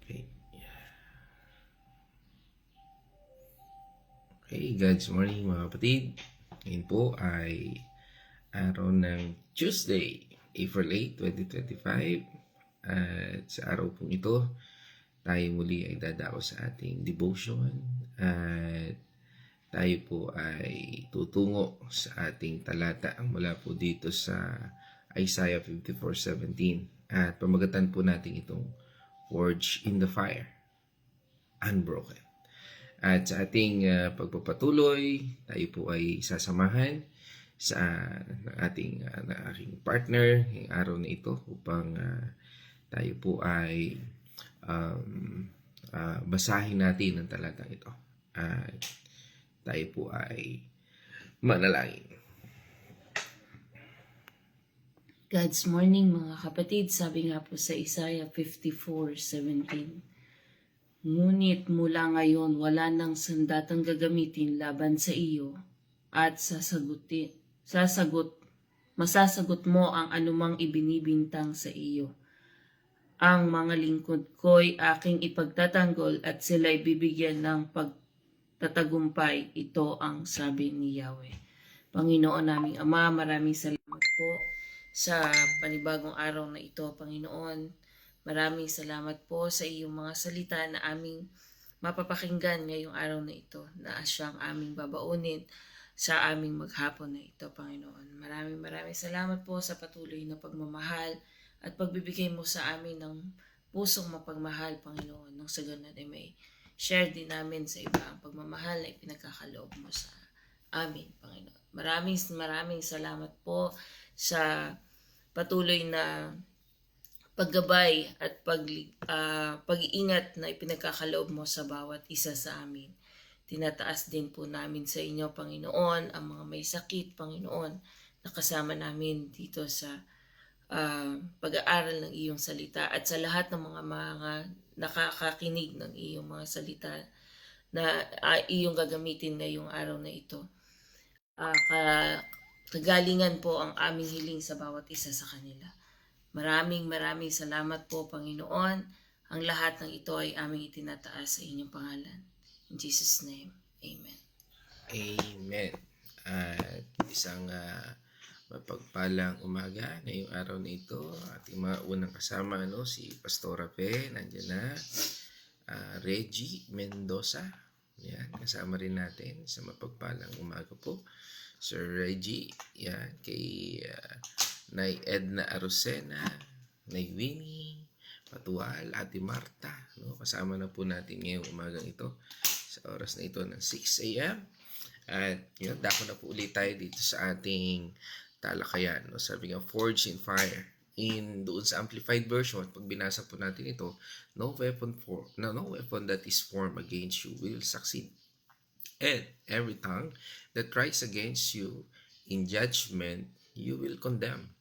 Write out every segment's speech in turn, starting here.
Okay. Okay, God's morning mga kapatid. Ngayon po ay araw ng Tuesday, April 8, 2025. At sa araw pong ito, tayo muli ay dadako sa ating devotion at tayo po ay tutungo sa ating talata mula po dito sa Isaiah 54:17. At pamagatan po natin itong Forged in the Fire, Unbroken. At sa ating pagpapatuloy, tayo po ay sasamahan sa ating aking partner ngayong araw na ito upang tayo po ay basahin natin ang talatang ito. At tayo po ay manalangin. God's morning mga kapatid, sabi nga po sa Isaiah 54:17. Ngunit mula ngayon wala nang sandatang gagamitin laban sa iyo at masasagot mo ang anumang ibinibintang sa iyo. Ang mga lingkod ko'y aking ipagtatanggol at sila'y bibigyan ng pagtatagumpay. Ito ang sabi ni Yahweh. Panginoon naming Ama, maraming salamat po sa panibagong araw na ito, Panginoon. Maraming salamat po sa iyong mga salita na aming mapapakinggan ngayong araw na ito, na siyang aming babaunin sa aming maghapon na ito, Panginoon. Maraming salamat po sa patuloy na pagmamahal at pagbibigay mo sa amin ng pusong mapagmahal, Panginoon. Nang sa ganun ay may share din namin sa iba ang pagmamahal na ipinagkakaloob mo sa amin, Panginoon. Maraming salamat po sa patuloy na paggabay at pag-iingat na ipinagkakaloob mo sa bawat isa sa amin. Tinataas din po namin sa inyo, Panginoon, ang mga may sakit, Panginoon, na kasama namin dito sa pag-aaral ng iyong salita at sa lahat ng mga nakakakinig ng iyong mga salita na iyong gagamitin ngayong araw na ito. Kagalingan po ang aming hiling sa bawat isa sa kanila. Maraming salamat po, Panginoon. Ang lahat ng ito ay aming itinataas sa inyong pangalan. In Jesus' name, Amen. Amen. At isang mapagpalang umaga ngayong araw na ito. Ating mga unang kasama, si Pastora Pe, nandiyan na. Reggie Mendoza, yan, kasama rin natin sa mapagpalang umaga po. Sir Reggie, yan, kay Nay Edna Arosena, Nay Winnie, Patual, Ate Marta, kasama na po natin ngayong umagang ito sa oras na ito ng 6 a.m. At yun, dako na po ulit tayo dito sa ating talakayan. Sabi nga, Forged in Fire. Doon sa Amplified Version, pag binasa po natin ito, no weapon that is formed against you will succeed. And every tongue that rise against you in judgment, you will condemn.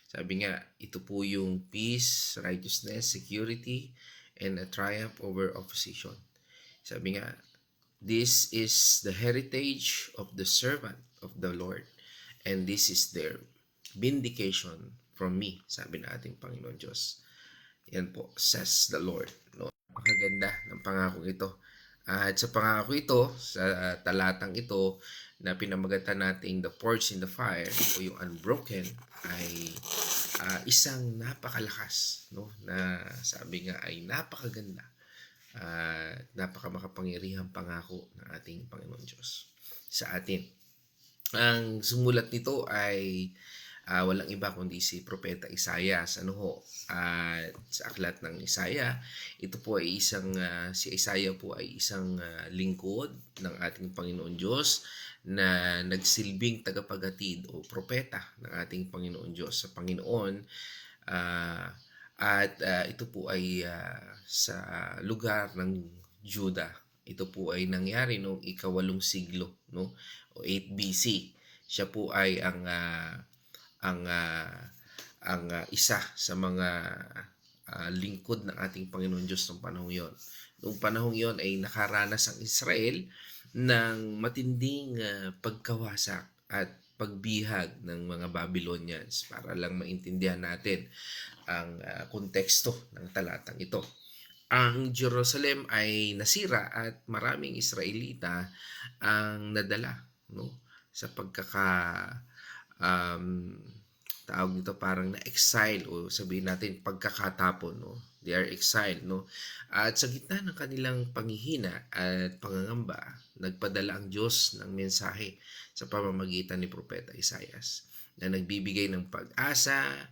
Sabi nga, ito po yung peace, righteousness, security, and a triumph over opposition. Sabi nga, this is the heritage of the servant of the Lord, and this is their vindication from me, sabi na ating Panginoon Diyos. Yan po, says the Lord. Napakaganda ng pangakong ito. At sa pangako ito, sa talatang ito, na pinamagatan nating the Forged in the Fire o yung Unbroken, ay isang napakalakas, na sabi nga ay napakaganda at napakamakapangyarihang pangako ng ating Panginoon Diyos sa atin. Ang sumulat nito ay walang iba kundi si Propeta Isaias. At sa aklat ng Isaiah, ito po ay si Isaiah po ay isang lingkod ng ating Panginoon Diyos na nagsilbing tagapaghatid o propeta ng ating Panginoon Diyos sa Panginoon. Ito po ay sa lugar ng Judah. Ito po ay nangyari noong ika-8 siglo, o 8 BC. Siya po ay ang isa sa mga lingkod ng ating Panginoon Diyos ng panahong yon. Noong panahong yon ay nakaranas ang Israel ng matinding pagkawasak at pagbihag ng mga Babylonians. Para lang maintindihan natin ang konteksto ng talatang ito. ang Jerusalem ay nasira at maraming Israelita ang nadala, no, sa um, tawag nito parang na-exile o sabihin natin pagkakatapon, no? They are exiled, no? At sa gitna ng kanilang panghihina at pangangamba, nagpadala ang Diyos ng mensahe sa pamamagitan ni Propeta Isaias na nagbibigay ng pag-asa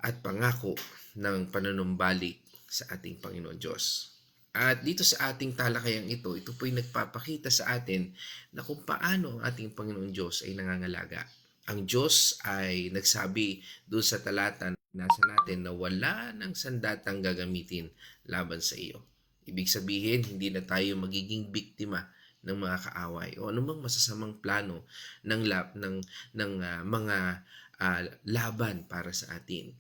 at pangako ng panunumbalik sa ating Panginoon Diyos. At dito sa ating talakayang ito po'y nagpapakita sa atin na kung paano ang ating Panginoon Diyos ay nangangalaga. Ang Diyos ay nagsabi doon sa talata na nasa natin na wala ng sandatang gagamitin laban sa iyo. Ibig sabihin, hindi na tayo magiging biktima ng mga kaaway o anumang masasamang plano ng mga laban para sa atin.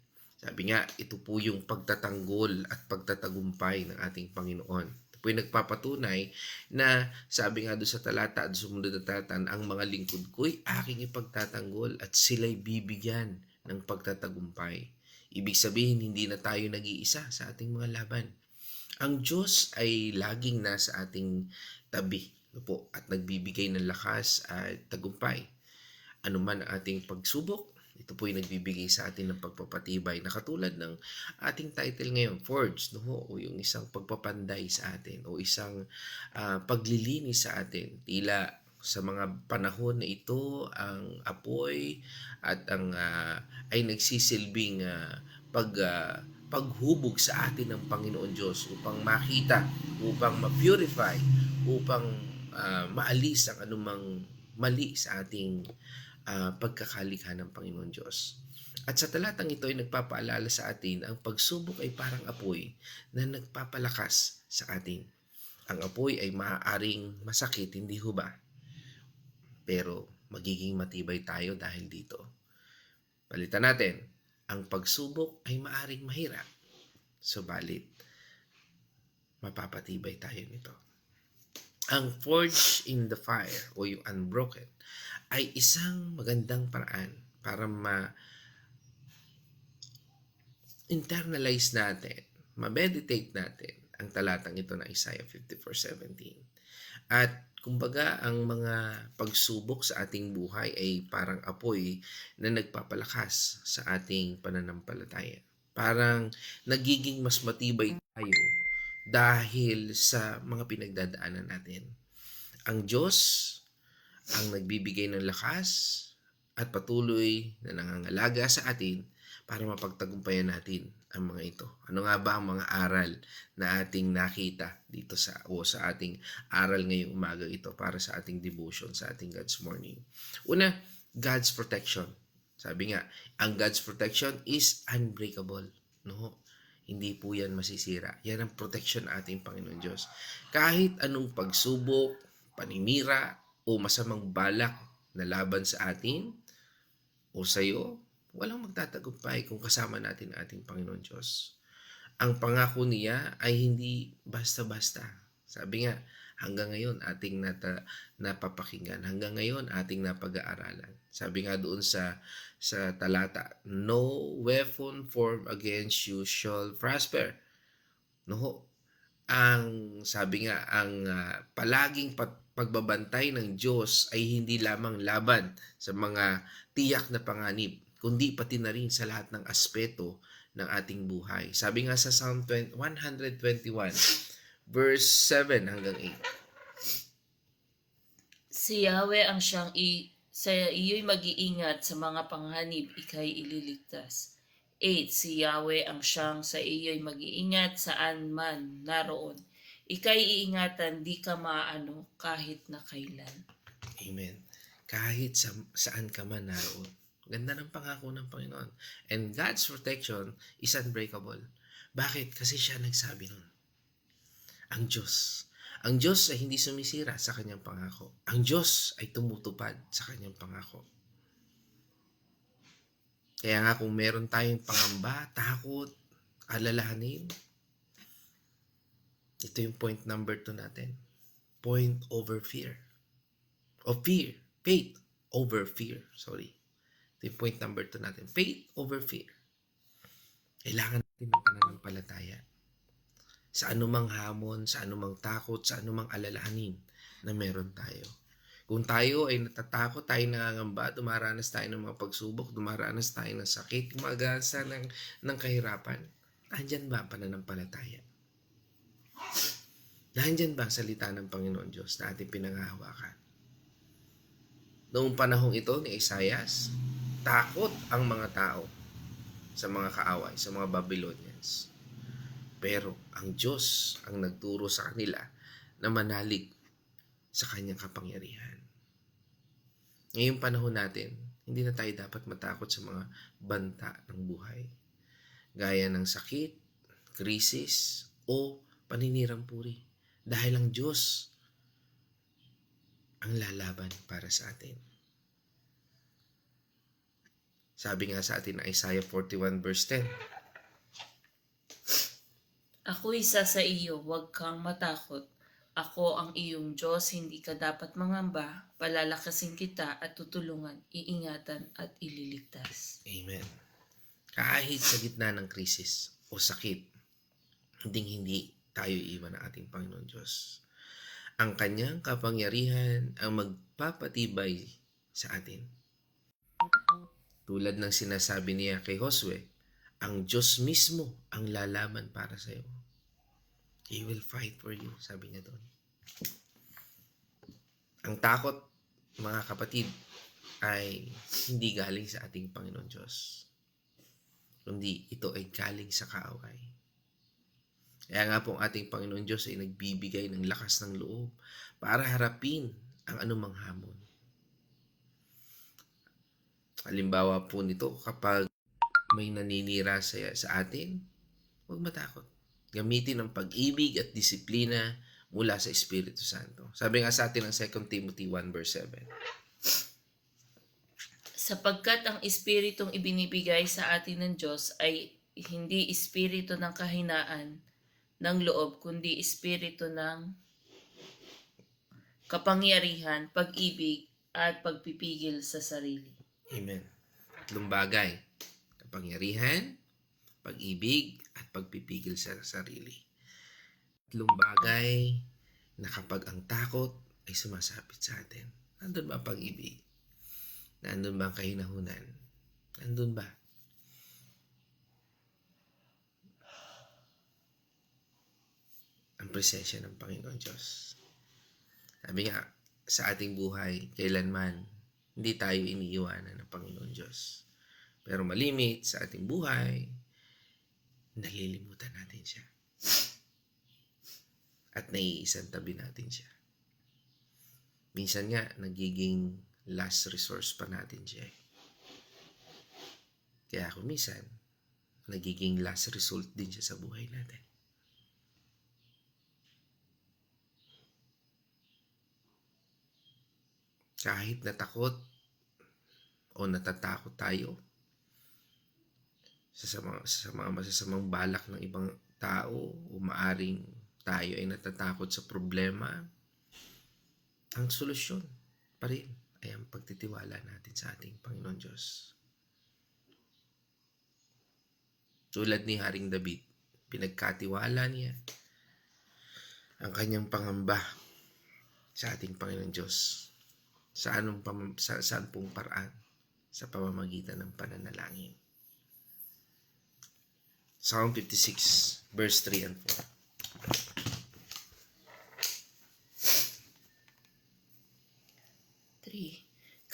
Sabi nga, ito po yung pagtatanggol at pagtatagumpay ng ating Panginoon. Ito po yung nagpapatunay na sabi nga doon sa talata at sumunod na talata, ang mga lingkod ko'y aking ipagtatanggol at sila'y bibigyan ng pagtatagumpay. Ibig sabihin, hindi na tayo nag-iisa sa ating mga laban. Ang Diyos ay laging nasa ating tabi, po, at nagbibigay ng lakas at tagumpay. Ano man ang ating pagsubok, ito po yung nagbibigay sa atin ng pagpapatibay na katulad ng ating title ngayon, Forge, no? O yung isang pagpapanday sa atin o isang paglilinis sa atin. Tila sa mga panahon na ito, ang apoy at ang ay nagsisilbing paghubog sa atin ng Panginoon Diyos upang makita, upang ma-purify, upang maalis ang anumang mali sa ating pagkakalikha ng Panginoon Diyos. At sa talatang ito ay nagpapaalala sa atin ang pagsubok ay parang apoy na nagpapalakas sa atin. Ang apoy ay maaaring masakit, hindi ho ba? Pero magiging matibay tayo dahil dito. Palitan natin, ang pagsubok ay maaaring mahirap, subalit mapapatibay tayo nito. Ang forge in the fire o yung unbroken ay isang magandang paraan para ma-internalize natin, ma-meditate natin ang talatang ito na Isaiah 54:17. At kumbaga ang mga pagsubok sa ating buhay ay parang apoy na nagpapalakas sa ating pananampalataya. Parang nagiging mas matibay tayo dahil sa mga pinagdadaanan natin. Ang Diyos ang nagbibigay ng lakas at patuloy na nangangalaga sa atin para mapagtagumpayan natin ang mga ito. Ano nga ba ang mga aral na ating nakita dito sa ating aral ngayong umaga ito para sa ating devotion, sa ating God's Morning? Una, God's protection. Sabi nga, ang God's protection is unbreakable. No? Hindi po yan masisira. Yan ang protection ng ating Panginoon Diyos. Kahit anong pagsubok, paninira, o masamang balak na laban sa atin o sa iyo, walang magtatagumpay kung kasama natin ang ating Panginoon Diyos. Ang pangako niya ay hindi basta-basta. Sabi nga, hanggang ngayon ating napapakinggan, hanggang ngayon ating napag-aaralan. Sabi nga doon sa talata, no weapon formed against you shall prosper. No, ang sabi nga, ang palaging pagbabantay ng Diyos ay hindi lamang laban sa mga tiyak na panganib, kundi pati na rin sa lahat ng aspeto ng ating buhay. Sabi nga sa Psalm 121, verse 7 hanggang 8. Si Yahweh ang sa iyo'y mag-iingat sa mga panganib, ika'y ililigtas. 8. Si Yahweh ang siyang sa iyo'y mag-iingat saan man naroon. Ika'y iingatan, di ka maano kahit na kailan. Amen. Kahit saan ka man naroon. Ganda ng pangako ng Panginoon. And God's protection is unbreakable. Bakit? Kasi siya nagsabi nun. Ang Diyos. Ang Diyos ay hindi sumisira sa kanyang pangako. Ang Diyos ay tumutupad sa kanyang pangako. Kaya nga kung meron tayong pangamba, takot, alalahanin, ito yung point number 2 natin. Point over fear. O fear. Faith over fear. Sorry. Ito yung point number 2 natin. Faith over fear. Kailangan natin ng pananampalataya. sa anumang hamon, sa anumang takot, sa anumang alalahanin na meron tayo. Kung tayo ay natatakot, tayo nangangamba, dumaranas tayo ng mga pagsubok, dumaranas tayo ng sakit, gumagasa ng kahirapan, nandyan ba ang pananampalataya? Nandyan ba ang salita ng Panginoon Diyos na ating pinanghahawakan? Noong panahong ito ni Isaias, takot ang mga tao sa mga kaaway, sa mga Babylonians. Pero ang Diyos ang nagturo sa kanila na manalig sa kanyang kapangyarihan. Ngayong panahon natin, hindi na tayo dapat matakot sa mga banta ng buhay. Gaya ng sakit, krisis, o paninirang puri. Dahil ang Diyos ang lalaban para sa atin. Sabi nga sa atin ng Isaiah 41 verse 10, Ako isa sa iyo, huwag kang matakot. Ako ang iyong Diyos, hindi ka dapat mangamba, palalakasin kita at tutulungan, iingatan at ililigtas. Amen. Kahit sa gitna ng krisis o sakit, hindi tayo iwan ng ating Panginoon Diyos. Ang kanyang kapangyarihan ang magpapatibay sa atin. Tulad ng sinasabi niya kay Josue, ang Diyos mismo ang lalaban para sa iyo. He will fight for you, sabi niya doon. Ang takot, mga kapatid, ay hindi galing sa ating Panginoon Diyos, kundi ito ay galing sa kaaway. Kaya nga po ang ating Panginoon Diyos ay nagbibigay ng lakas ng loob para harapin ang anumang hamon. Halimbawa po nito, kapag may naninira sa atin, huwag matakot. Gamitin ang pag-ibig at disiplina mula sa Espiritu Santo. Sabi nga sa atin ng 2 Timothy 1 verse 7. Sapagkat ang espiritong ibinibigay sa atin ng Diyos ay hindi espiritu ng kahinaan ng loob, kundi espiritu ng kapangyarihan, pag-ibig, at pagpipigil sa sarili. Amen. Tatlong bagay. Kapangyarihan, pag-ibig, at pagpipigil sa sarili. Tatlong bagay na kapag ang takot ay sumasapit sa atin. Nandun ba ang pag-ibig? Nandun ba ang kahinahunan? Nandun ba? Ang presensya ng Panginoon Diyos. Sabi nga, sa ating buhay, kailanman, hindi tayo iniiwanan ng Panginoon Diyos. Pero malimit sa ating buhay, nalilimutan natin siya. At naiisang tabi natin siya. Minsan nga, nagiging last resource pa natin siya. Kaya kung minsan, nagiging last result din siya sa buhay natin. Kahit natakot o natatakot tayo sa mga masasamang balak ng ibang tao o maaring tayo ay natatakot sa problema, ang solusyon pa rin ay ang pagtitiwala natin sa ating Panginoon Diyos. Tulad ni Haring David, pinagkatiwala niya ang kanyang pangamba sa ating Panginoon Diyos. Saan pong paraan? Sa pamamagitan ng pananalangin. Psalm 56, verse 3 and 4.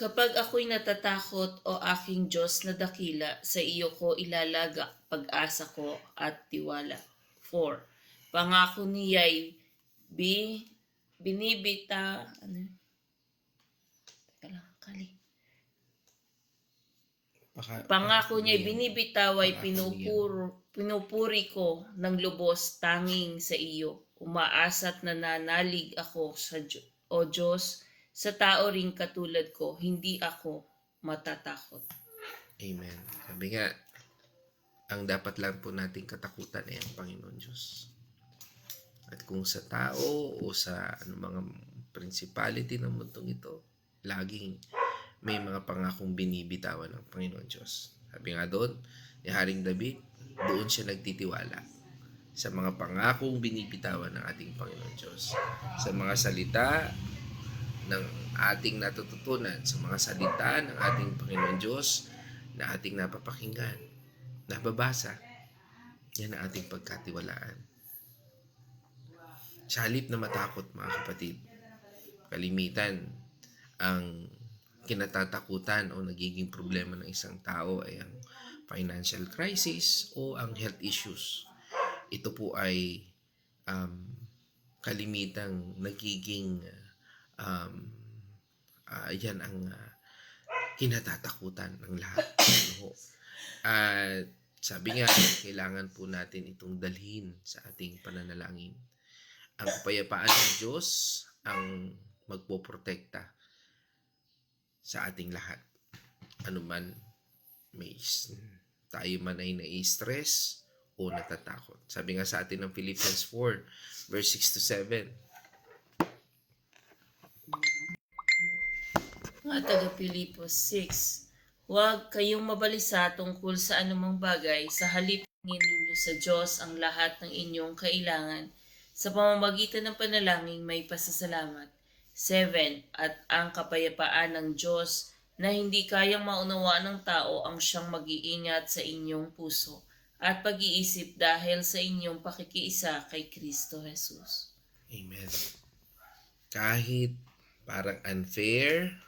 Kapag ako'y natatakot o aking Diyos na dakila, sa iyo ko ilalaga pag-asa ko at tiwala. 4. Pangako niya'y binibita... Pangako niya'y binibitaway pinupuri ko ng lubos tanging sa iyo. Umaasa't nananalig ako sa o Diyos, sa tao ring katulad ko, hindi ako matatakot. Amen. Sabi nga, ang dapat lang po nating katakutan ay ang Panginoon Diyos. At kung sa tao o sa mga principality ng mundong ito, laging may mga pangakong binibitawan ng Panginoon Diyos. Sabi nga doon, ni Haring David, doon siya nagtitiwala sa mga pangakong binibitawan ng ating Panginoon Diyos, sa mga salita ng ating natututunan, sa mga salita ng ating Panginoon Diyos na ating napapakinggan, nababasa. Yan ang ating pagkatiwalaan. Sa halip na matakot, mga kapatid, kalimitan ang kinatatakutan o nagiging problema ng isang tao ay ang financial crisis o ang health issues. Ito po ay kalimitang nagiging yan ang kinatatakutan ng lahat. At sabi nga, kailangan po natin itong dalhin sa ating pananalangin. Ang kapayapaan ng Diyos ang magpoprotekta sa ating lahat. Ano man tayo man ay nai-stress o natatakot. Sabi nga sa atin ng Philippians 4, verse 6 to 7. Mga taga-Pilipos 6, huwag kayong mabalisa tungkol sa anumang bagay, sa halip hingin ninyo sa Diyos ang lahat ng inyong kailangan sa pamamagitan ng panalangin may pasasalamat. 7. At ang kapayapaan ng Diyos na hindi kayang maunawaan ng tao ang siyang mag-iingat sa inyong puso at pag-iisip dahil sa inyong pakikiisa kay Kristo Jesus. Amen. Kahit parang unfair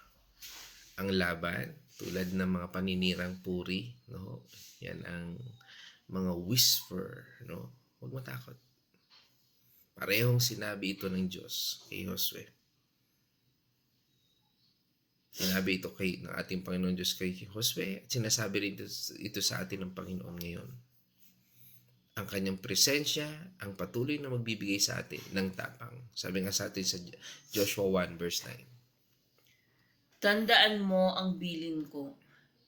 ang laban, tulad ng mga paninirang puri, no? Yan ang mga whisper, no? Huwag matakot. Parehong sinabi ito ng Diyos kay Josue. Sinabi ito ng ating Panginoon Diyos kay Josue at sinasabi rin ito sa atin ng Panginoon ngayon. Ang kanyang presensya ang patuloy na magbibigay sa atin ng tapang. Sabi nga sa atin sa Joshua 1 verse 9. Tandaan mo ang bilin ko.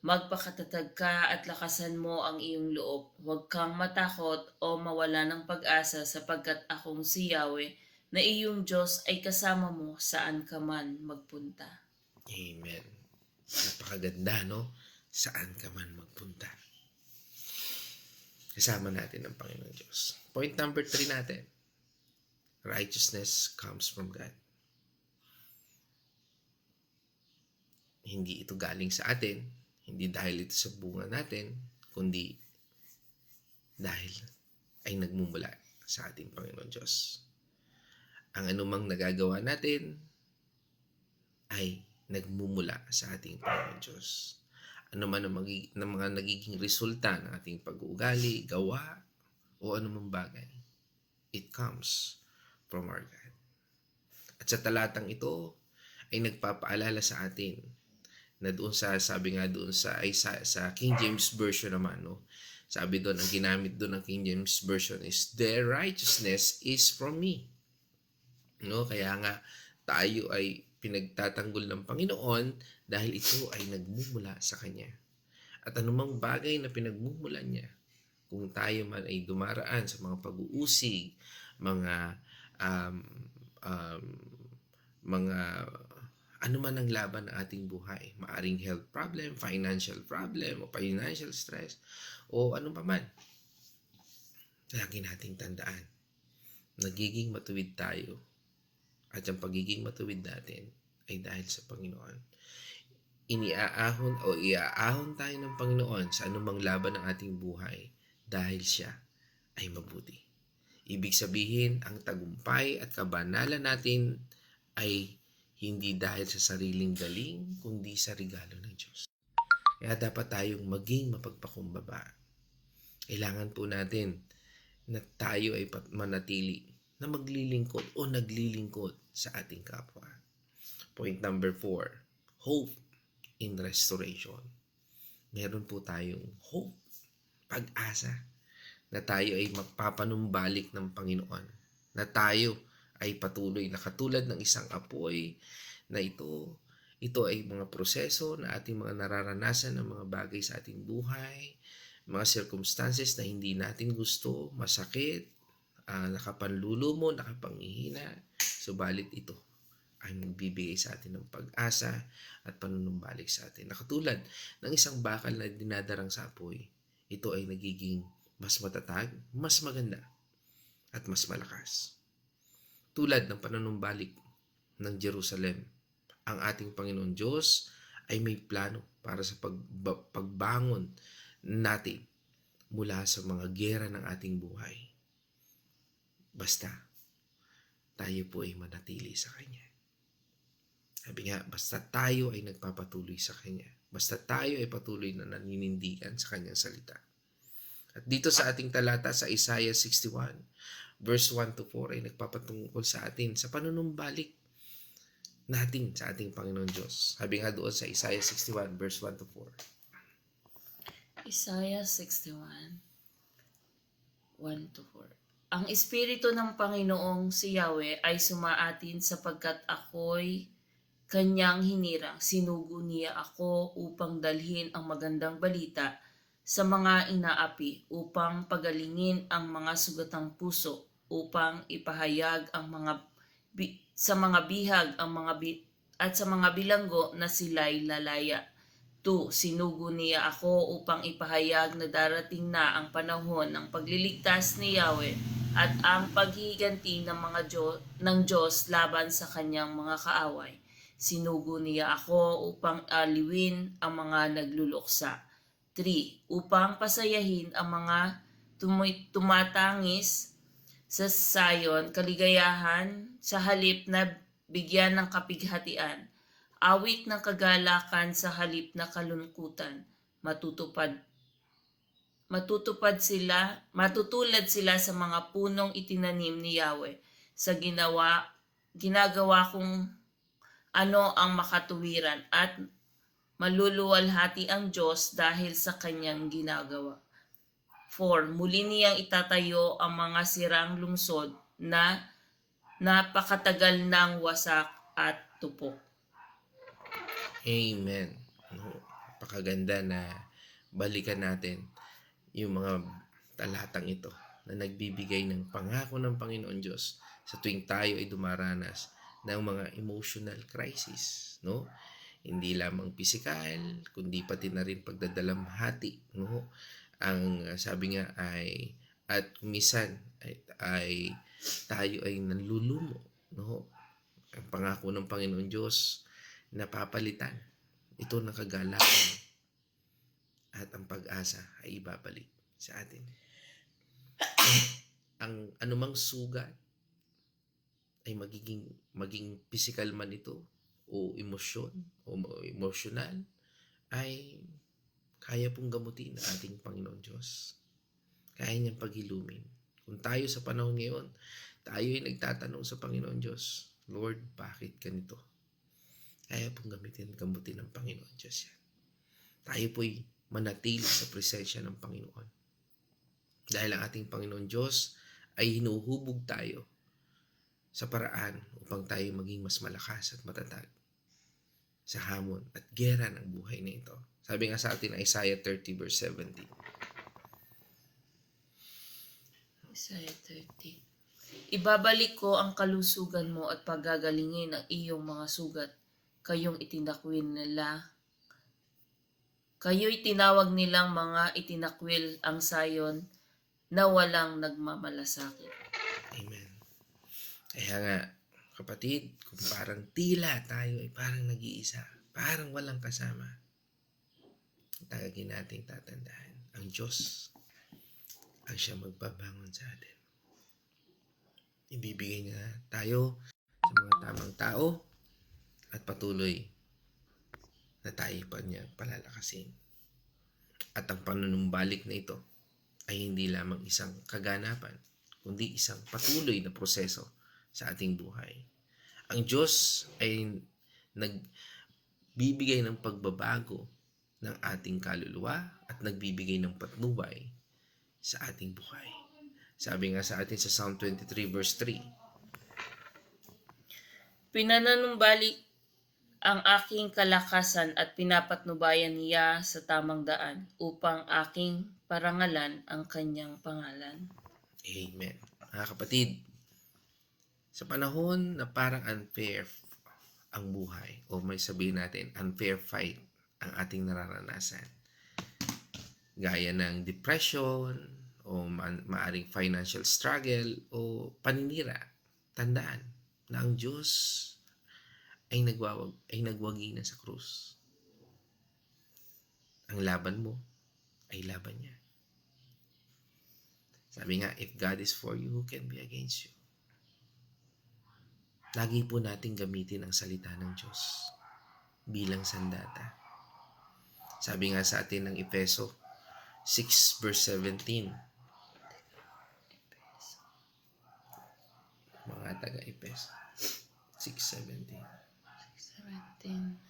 Magpakatatag ka at lakasan mo ang iyong loob. Huwag kang matakot o mawala ng pag-asa sapagkat akong si Yahweh na iyong Diyos ay kasama mo saan ka man magpunta. Amen. Napakaganda, no? Saan ka man magpunta. Kasama natin ang Panginoon Diyos. Point number 3 natin. Righteousness comes from God. Hindi ito galing sa atin, hindi dahil ito sa bunga natin, kundi dahil ay nagmumula sa ating Panginoon Diyos. Ang anumang nagagawa natin ay nagmumula sa ating Panginoon Diyos. Ano man ang mga nagiging resulta ng ating pag-uugali, gawa, o anumang bagay, it comes from our God. At sa talatang ito ay nagpapaalala sa atin na doon sabi nga doon sa King James Version naman, no? Sabi doon, ang ginamit doon ng King James Version is, their righteousness is from me. No? Kaya nga, tayo ay pinagtatanggol ng Panginoon dahil ito ay nagmumula sa Kanya. At anumang bagay na pinagmumulan niya, kung tayo man ay dumaraan sa mga pag-uusig, mga ano man ang laban ng ating buhay, maaring health problem, financial problem, o financial stress, o ano pa man, lagi nating tandaan, nagiging matuwid tayo. At ang pagiging matuwid natin ay dahil sa Panginoon. Iaahon tayo ng Panginoon sa anumang laban ng ating buhay dahil siya ay mabuti. Ibig sabihin, ang tagumpay at kabanalan natin ay hindi dahil sa sariling galing, kundi sa regalo ng Diyos. Kaya dapat tayong maging mapagpakumbaba. Kailangan po natin na tayo ay manatili na maglilingkod o naglilingkod sa ating kapwa. Point number 4, hope in restoration. Meron po tayong hope, pag-asa, na tayo ay magpapanumbalik ng Panginoon. Na tayo ay patuloy na katulad ng isang apoy na ito ay mga proseso na ating mga nararanasan ng mga bagay sa ating buhay, mga circumstances na hindi natin gusto, masakit, nakapanlulumo, nakapangihina, subalit ito ay magbibigay sa atin ng pag-asa at panunumbalik sa atin. Nakatulad ng isang bakal na dinadarang sa apoy, ito ay nagiging mas matatag, mas maganda. at mas malakas. Tulad ng panunumbalik ng Jerusalem, ang ating Panginoon Diyos ay may plano para sa pagbangon natin mula sa mga gera ng ating buhay. Basta tayo po ay manatili sa Kanya. Sabi nga, basta tayo ay nagpapatuloy sa Kanya. Basta tayo ay patuloy na naninindigan sa Kanyang salita. At dito sa ating talata sa Isaiah 61, verse 1 to 4 ay nagpapatungkol sa atin sa panunumbalik natin sa ating Panginoon Diyos. Sabi nga doon sa Isaiah 61, verse 1 to 4. Isaiah 61, 1 to 4. Ang Espiritu ng Panginoong si Yahweh ay sumaatin sapagkat ako'y Kanyang hinirang. Sinugo niya ako upang dalhin ang magandang balita sa mga inaapi, upang pagalingin ang mga sugatang puso, upang ipahayag ang sa mga bihag at sa mga bilanggo na sila'y lalaya. 2. Sinugo niya ako upang ipahayag na darating na ang panahon ng pagliligtas ni Yahweh at ang paghihiganti ng Diyos laban sa kanyang mga kaaway. Sinugo niya ako upang aliwin ang mga nagluluksa. 3. Upang pasayahin ang mga tumatangis sa Sayon, kaligayahan sa halip na bigyan ng kapighatian, awit ng kagalakan sa halip na kalungkutan. Matutulad sila sa mga punong itinanim ni Yahweh sa ginagawa kong ano ang makatuwiran, at maluluwalhati ang Diyos dahil sa kanyang ginagawa. 4. Muli niyang itatayo ang mga sirang lungsod na napakatagal ng wasak at tupok. Amen. Napakaganda na balikan natin yung mga talatang ito na nagbibigay ng pangako ng Panginoon Diyos sa tuwing tayo ay dumaranas ng mga emotional crisis, no? Hindi lamang physical, kundi pati na rin pagdadalamhati, no? Ang sabi nga ay, at minsan ay tayo ay nanlulumo, no? Ang pangako ng Panginoon Diyos napapalitan ito ng kagalakan at ang pag-asa ay ibabalik sa atin. Ang anumang sugat ay maging physical man ito o emosyon o emotional ay kaya pong gamutin ng ating Panginoon Diyos. Kaya niyang paghilumin. Kung tayo sa panahon ngayon, tayo ay nagtatanong sa Panginoon Diyos, Lord, bakit ganito? Kaya pong gamutin ng Panginoon Diyos yan. Tayo po'y manatili sa presensya ng Panginoon. Dahil ang ating Panginoon Diyos ay hinuhubog tayo sa paraan upang tayo maging mas malakas at matatag sa hamon at gera ng buhay na ito. Sabi nga sa atin Isaiah 30 verse 17. Isaiah 30. Ibabalik ko ang kalusugan mo at pagagalingin ang iyong mga sugat. Kayo'y tinawag nilang mga itinakwil ang Sayon na walang nagmamalasakit. Amen. Kaya nga, kapatid, kung parang tila tayo ay parang nag-iisa, parang walang kasama, tagagin nating tatandaan, ang Diyos ang siya magbabangon sa atin. Ibibigay niya tayo sa mga tamang tao at patuloy na tayo pa niya palalakasin. At ang panunumbalik na ito ay hindi lamang isang kaganapan, kundi isang patuloy na proseso sa ating buhay. Ang Diyos ay nagbibigay ng pagbabago ng ating kaluluwa at nagbibigay ng patnubay sa ating buhay. Sabi nga sa atin sa Psalm 23 verse 3, Pinananumbalik ang aking kalakasan at pinapatnubayan niya sa tamang daan upang aking parangalan ang kanyang pangalan. Amen. Mga kapatid, sa panahon na parang unfair ang buhay, o may sabihin natin, unfair fight ang ating nararanasan, gaya ng depression o maaring financial struggle o paninira, tandaan na ang Diyos ay nagwagi na sa krus. Ang laban mo ay laban niya. Sabi nga, if God is for you, who can be against you? Lagi po natin gamitin ang salita ng Diyos bilang sandata. Sabi nga sa atin ng Efeso 6 verse 17, mga taga-Efeso 6:17. 17.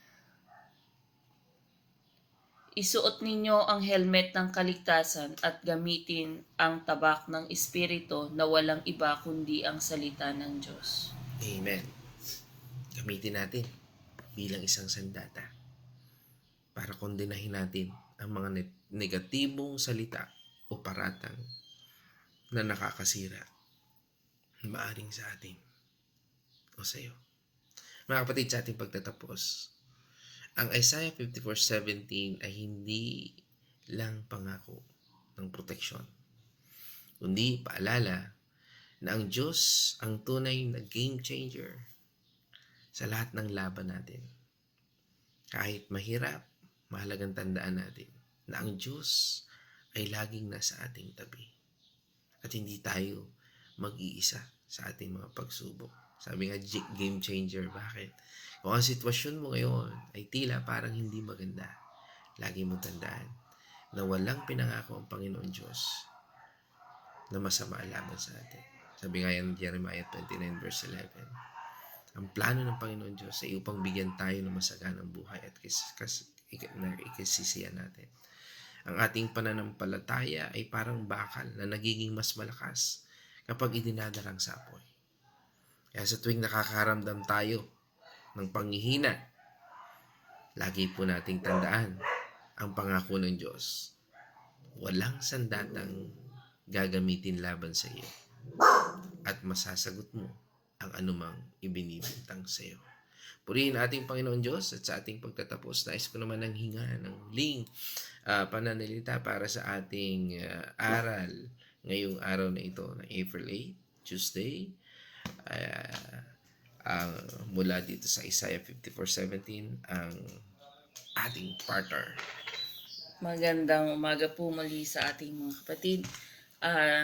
Isuot ninyo ang helmet ng kaligtasan at gamitin ang tabak ng Espiritu na walang iba kundi ang salita ng Diyos. Amen. Gamitin natin bilang isang sandata para kondenahin natin ang mga negatibong salita o paratang na nakakasira maaring sa atin o sa iyo. Mga kapatid, sa ating pagtatapos, ang Isaiah 54:17 ay hindi lang pangako ng proteksyon, kundi paalala na ang Diyos ang tunay na game changer sa lahat ng laban natin. Kahit mahirap, mahalagang tandaan natin na ang Diyos ay laging nasa ating tabi at hindi tayo mag-iisa sa ating mga pagsubok. Sabi nga, game changer. Bakit? Kung ang sitwasyon mo ngayon ay tila parang hindi maganda, lagi mo tandaan na walang pinangako ang Panginoon Diyos na masama laban sa atin. Sabi nga yan, Jeremiah 29 verse 11. Ang plano ng Panginoon Diyos ay upang bigyan tayo ng masaganang buhay at ikasisiyan natin. Ang ating pananampalataya ay parang bakal na nagiging mas malakas kapag idinadarang sa apoy. Kaya sa tuwing nakakaramdam tayo ng panghihina, lagi po nating tandaan ang pangako ng Diyos. Walang sandatang gagamitin laban sa iyo at masasagot mo ang anumang ibinibintang sa iyo. Purihin ating Panginoon Diyos, at sa ating pagtatapos, nais ko naman ng hinga ng huling pananalita para sa ating aral ngayong araw na ito ng April 8, Tuesday. Mula dito sa Isaiah 54:17, ang ating partner. Magandang umaga po muli sa ating mga kapatid.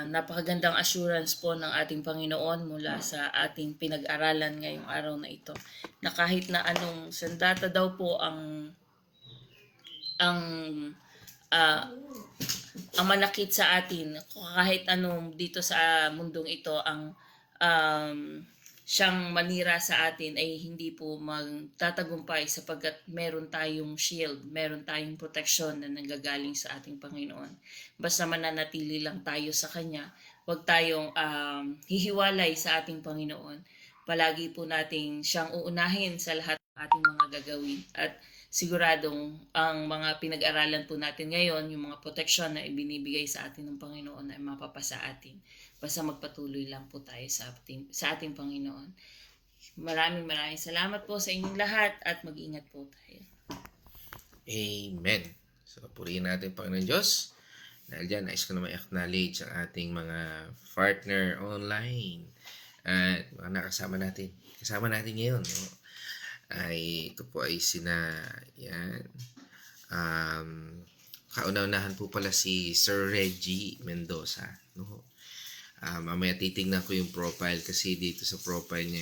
Napakagandang assurance po ng ating Panginoon mula sa ating pinag-aralan ngayong araw na ito, na kahit na anong sandata daw po ang manakit sa atin, kahit anong dito sa mundong ito ang siyang manira sa atin, ay hindi po magtatagumpay sapagkat meron tayong shield, meron tayong protection na nanggagaling sa ating Panginoon. Basta mananatili lang tayo sa Kanya, huwag tayong hihiwalay sa ating Panginoon. Palagi po nating siyang uunahin sa lahat ng ating mga gagawin, at siguradong ang mga pinag-aralan po natin ngayon, yung mga protection na ibinibigay sa atin ng Panginoon, ay mapapasa atin. Basta magpatuloy lang po tayo sa ating Panginoon. Maraming salamat po sa inyong lahat, at mag-ingat po tayo. Amen. So, purihin natin Panginoon Diyos. Dahil dyan, nais ko naman acknowledge ang ating mga partner online at mga nakasama natin. Kasama natin ngayon, no? Ito po ay kauna-unahan po pala si Sir Reggie Mendoza, no? Mamaya titignan ko yung profile, kasi dito sa profile niya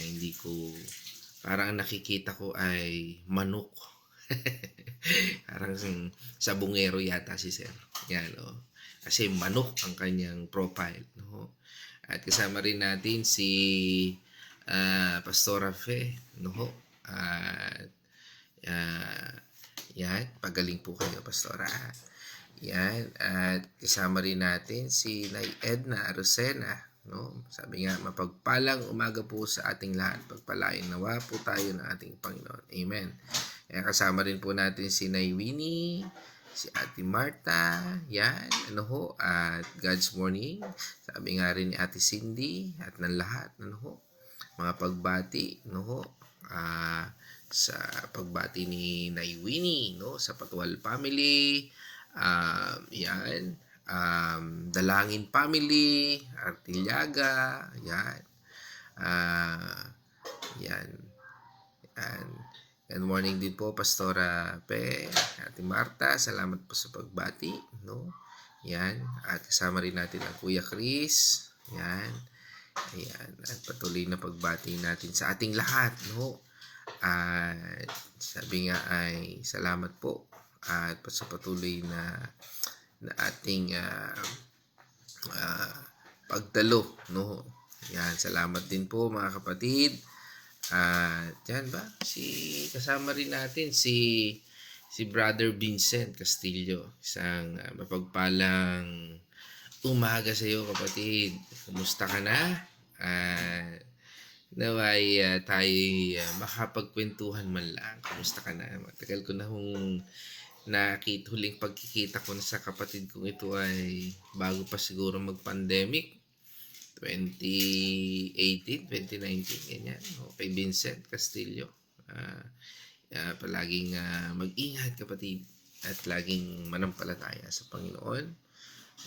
parang nakikita ko ay manok. Parang sabungero yata si Sir. Yan, no? Kasi manok ang kanyang profile, no? At kasama rin natin si Pastora Fe, no? At yan, pagaling po kayo, Pastora. Yan, at kasama rin natin si Nay Edna Rosena, no? Sabi nga, mapagpalang umaga po sa ating lahat. Pagpalain nawa po tayo ng ating Panginoon. Amen. Kaya kasama rin po natin si Nay Winnie, si Ate Marta, yan, at God's Morning. Sabi nga rin ni Ate Cindy at ng lahat, mga pagbati, sa pagbati ni Nay Winnie, no, sa Patwal family, yan, Dalangin Family, Artillaga, yan. Yan. Yan. Good morning din po, Pastora Pe, Ate Marta. Salamat po sa pagbati. No? Yan. At kasama rin natin ang Kuya Chris. Yan. Ayan. At patuloy na pagbati natin sa ating lahat. No? At sabi nga ay salamat po. At sa patuloy na ating pagdalo. No? Yan. Salamat din po mga kapatid. At yan ba? Kasama rin natin si Brother Vincent Castillo. Isang mapagpalang umaga sa iyo, kapatid. Kumusta ka na? Naway tayo makapagkwentuhan man lang. Kumusta ka na? Matagal ko na huling pagkikita ko na sa kapatid kong ito ay bago pa siguro mag-pandemic. 2018, 2019, ganyan. Kay Vincent Castillo. Palaging mag-ingat, kapatid. At laging manampalataya sa Panginoon.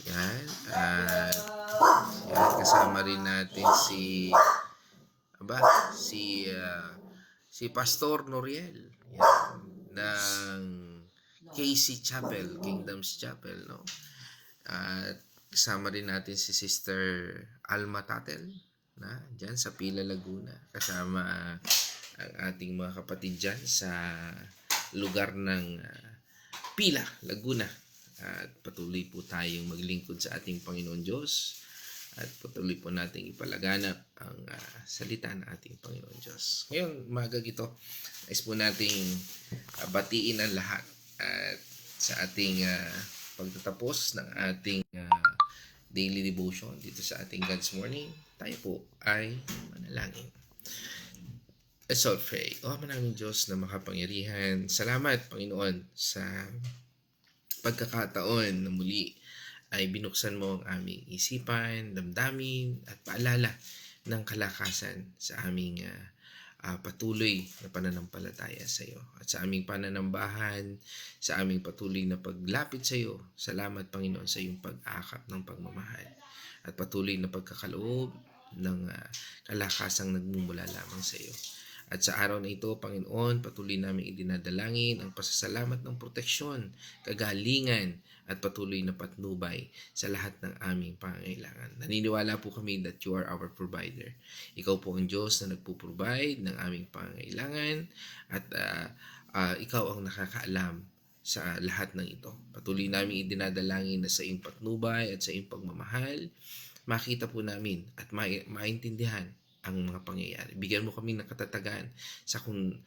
Yan. Yan. Kasama rin natin si Pastor Noriel. Yan. Ng KC Chapel, Kingdoms Chapel, no? At kasama rin natin si Sister Alma Tatel na diyan sa Pila, Laguna. Kasama ang ating mga kapatid diyan sa lugar ng Pila, Laguna. At patuloy po tayong maglingkod sa ating Panginoon Diyos. At patuloy po nating ipalaganap ang salita ng ating Panginoon Diyos. Ngayon, umaga ito, nais po nating batiin ang lahat. At sa ating pagtatapos ng ating daily devotion dito sa ating God's Morning, tayo po ay manalangin. Let's all pray. O manaming Diyos na makapangyarihan, salamat Panginoon sa pagkakataon na muli ay binuksan mo ang aming isipan, damdamin at paalala ng kalakasan sa aming patuloy na pananampalataya sa iyo. At sa aming pananambahan, sa aming patuloy na paglapit sa iyo, salamat Panginoon sa iyong pag-akap ng pagmamahal. At patuloy na pagkakaloob ng kalakasang nagmumula lamang sa iyo. At sa araw na ito, Panginoon, patuloy namin idinadalangin ang pasasalamat ng proteksyon, kagalingan, at patuloy na patnubay sa lahat ng aming pangangailangan. Naniniwala po kami that you are our provider. Ikaw po ang Diyos na nagpo-provide ng aming pangangailangan at ikaw ang nakakaalam sa lahat ng ito. Patuloy namin idinadalangin na sa iyong patnubay at sa iyong pagmamahal, makita po namin at maintindihan ang mga pangyayari. Bigyan mo kami ng katatagan sa kung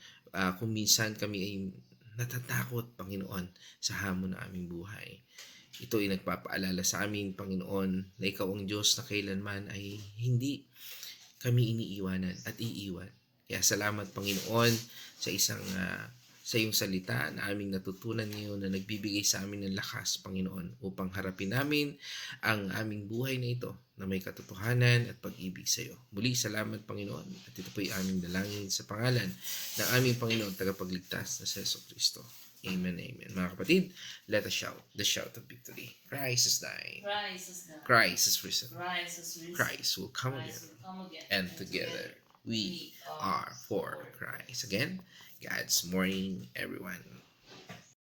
minsan kami ay natatakot, Panginoon, sa hamon ng aming buhay. Ito ay nagpapaalala sa amin, Panginoon, na ikaw ang Diyos na kailanman ay hindi kami iniiwanan at iiwan. Kaya salamat, Panginoon, sa sa iyong salita na aming natutunan ngayon na nagbibigay sa amin ng lakas, Panginoon, upang harapin namin ang aming buhay na ito na may katotohanan at pag-ibig sa iyo. Muli, salamat, Panginoon, at ito po ay aming dalangin sa pangalan ng aming Panginoon tagapagligtas na si Jesucristo. Amen, amen. Mga kapatid, let us shout the shout of victory. Christ is dying. Christ is died. Christ is risen. Christ is risen. Christ will come Christ again. will come again. And together we are for Christ. Again, God's morning, everyone.